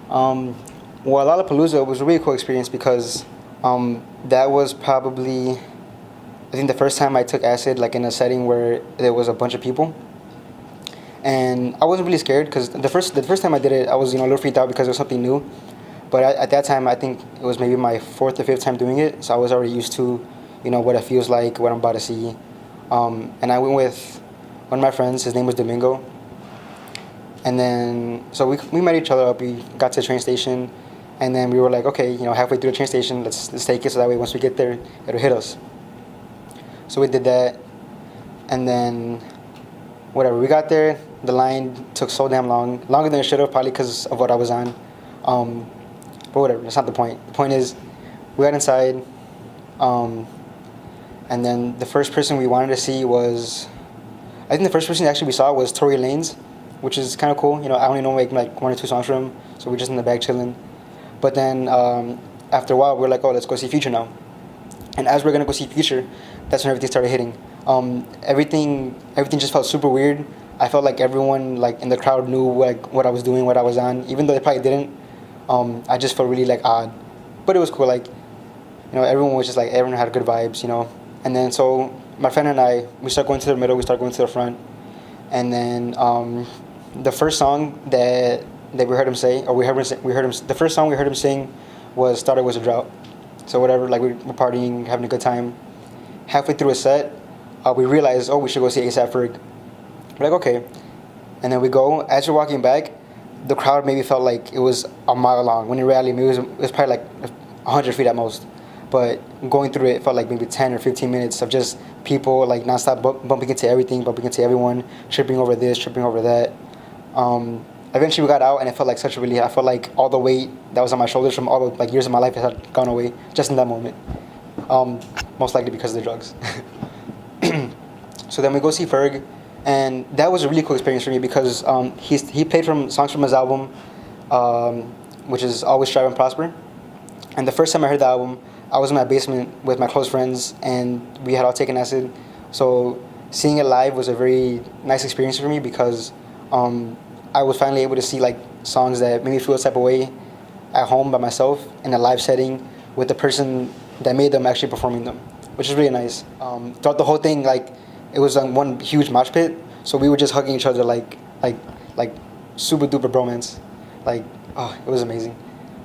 Um, well, Lollapalooza was a really cool experience because that was probably, I think, the first time I took acid like in a setting where there was a bunch of people, and I wasn't really scared because the first time I did it, I was a little freaked out because it was something new. But at that time, I think it was maybe my fourth or fifth time doing it, so I was already used to, what it feels like, what I'm about to see. And I went with one of my friends. His name was Domingo. And then, so we met each other up. We got to the train station, and then we were like, okay, halfway through the train station, let's take it so that way once we get there, it'll hit us. So we did that, and then whatever. We got there. The line took so damn long, longer than it should have, probably because of what I was on. But whatever, that's not the point. The point is, we got inside, and then the first person we wanted to see was, I think the first person actually we saw was Tory Lanez, which is kind of cool. I only know like one or two songs from him, so we're just in the back chilling. But then after a while, we're like, oh, let's go see Future now. And as we're gonna go see Future, that's when everything started hitting. Everything just felt super weird. I felt like everyone like in the crowd knew like what I was doing, what I was on, even though they probably didn't. I just felt really like odd, but it was cool. Like, everyone was just like everyone had good vibes, And then so my friend and I, we start going to the middle, we start going to the front, and then the first song that we heard him say, or the first song we heard him sing was "Thought It Was a Drought." So whatever, like we're partying, having a good time. Halfway through a set, we realized, oh, we should go see A$AP Ferg. We're like, okay, and then we go. As we're walking back, the crowd maybe felt like it was a mile long, when in reality it was probably like 100 feet at most. But going through it felt like maybe 10 or 15 minutes of just people like nonstop bumping into everything, bumping into everyone, tripping over this, tripping over that. Eventually we got out, and it felt like such a relief. I felt like all the weight that was on my shoulders from all the like years of my life had gone away just in that moment. Most likely because of the drugs. So then we go see Ferg, and that was a really cool experience for me because he played from songs from his album, which is Always Strive and Prosper. And the first time I heard the album, I was in my basement with my close friends, and we had all taken acid. So seeing it live was a very nice experience for me because I was finally able to see like songs that made me feel a type of way at home by myself in a live setting with the person that made them actually performing them, which is really nice. Throughout the whole thing, like it was one huge mosh pit, so we were just hugging each other like super duper bromance. Like, oh, it was amazing.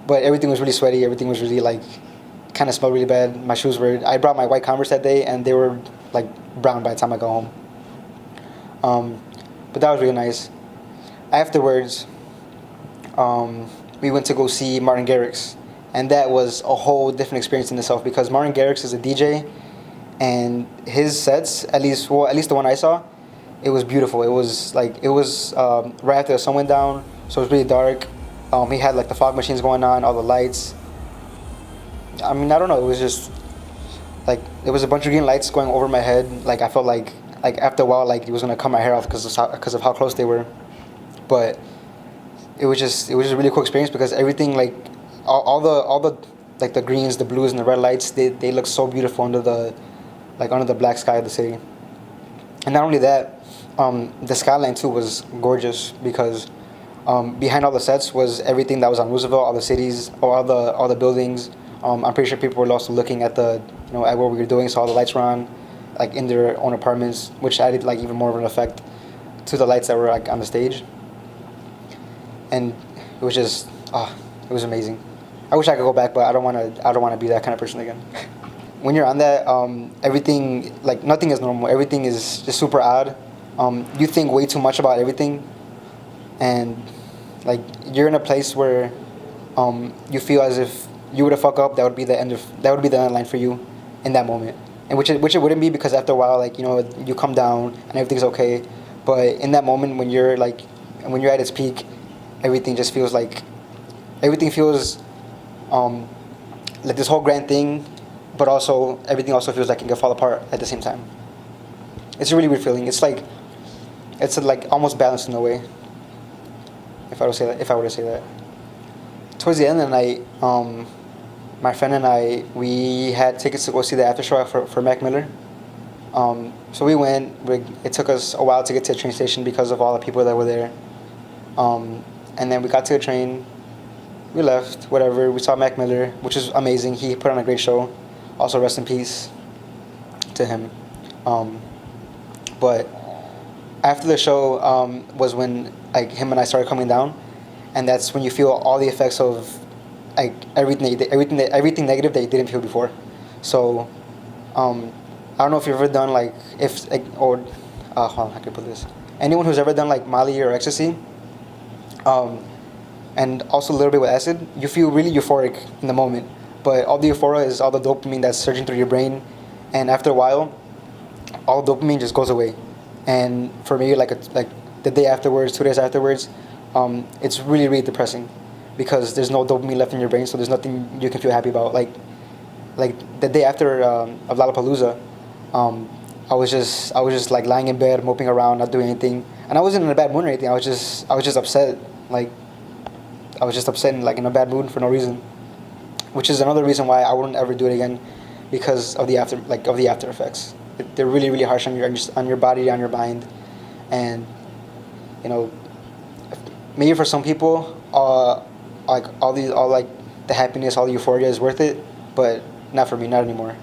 But everything was really sweaty. Everything was really like kind of smelled really bad. My shoes were. I brought my white Converse that day, and they were like brown by the time I got home. But that was really nice. Afterwards, we went to go see Martin Garrix, and that was a whole different experience in itself because Martin Garrix is a DJ, and his sets, at least the one I saw, it was beautiful. It was right after the sun went down, so it was really dark. He had like the fog machines going on, all the lights. I mean, I don't know. It was just like there was a bunch of green lights going over my head. Like I felt like after a while, like he was gonna cut my hair off because of how close they were. But it was just a really cool experience because everything like all the like the greens, the blues, and the red lights, they look so beautiful under the black sky of the city. And not only that, the skyline too was gorgeous because behind all the sets was everything that was on Roosevelt, all the cities, or all the buildings. I'm pretty sure people were also looking at at what we were doing, so all the lights were on, like in their own apartments, which added like even more of an effect to the lights that were like on the stage. And it was just, it was amazing. I wish I could go back, but I don't want to be that kind of person again. When you're on that, everything, like nothing is normal. Everything is just super odd. You think way too much about everything, and like you're in a place where you feel as if you were to fuck up, that would be the end line for you in that moment. And which it wouldn't be because after a while, like you come down and everything's okay. But in that moment when you're at its peak, everything feels like this whole grand thing, but also everything also feels like it can fall apart at the same time. It's a really weird feeling. It's like almost balanced in a way. If I were to say that. Towards the end of the night, my friend and I, we had tickets to go see the after show for Mac Miller. So we went. It took us a while to get to the train station because of all the people that were there. And then we got to the train, we left. Whatever. We saw Mac Miller, which is amazing. He put on a great show. Also, rest in peace to him. Um, but after the show was when like him and I started coming down, and that's when you feel all the effects of like everything negative that you didn't feel before. So I don't know if you've ever done like if like, or hold on, how can I put this? Anyone who's ever done like Molly or ecstasy, and also a little bit with acid, you feel really euphoric in the moment. But all the euphoria is all the dopamine that's surging through your brain, and after a while, all dopamine just goes away. And for me, like the day afterwards, 2 days afterwards, it's really really depressing, because there's no dopamine left in your brain, so there's nothing you can feel happy about. Like the day after of Lollapalooza, I was just like lying in bed, moping around, not doing anything, and I wasn't in a bad mood or anything. I was just upset, like I was just upset and like in a bad mood for no reason, which is another reason why I wouldn't ever do it again, because of the after effects. They're really really harsh on your body, on your mind, and you know, maybe for some people, like all like the happiness, all the euphoria is worth it, but not for me, not anymore.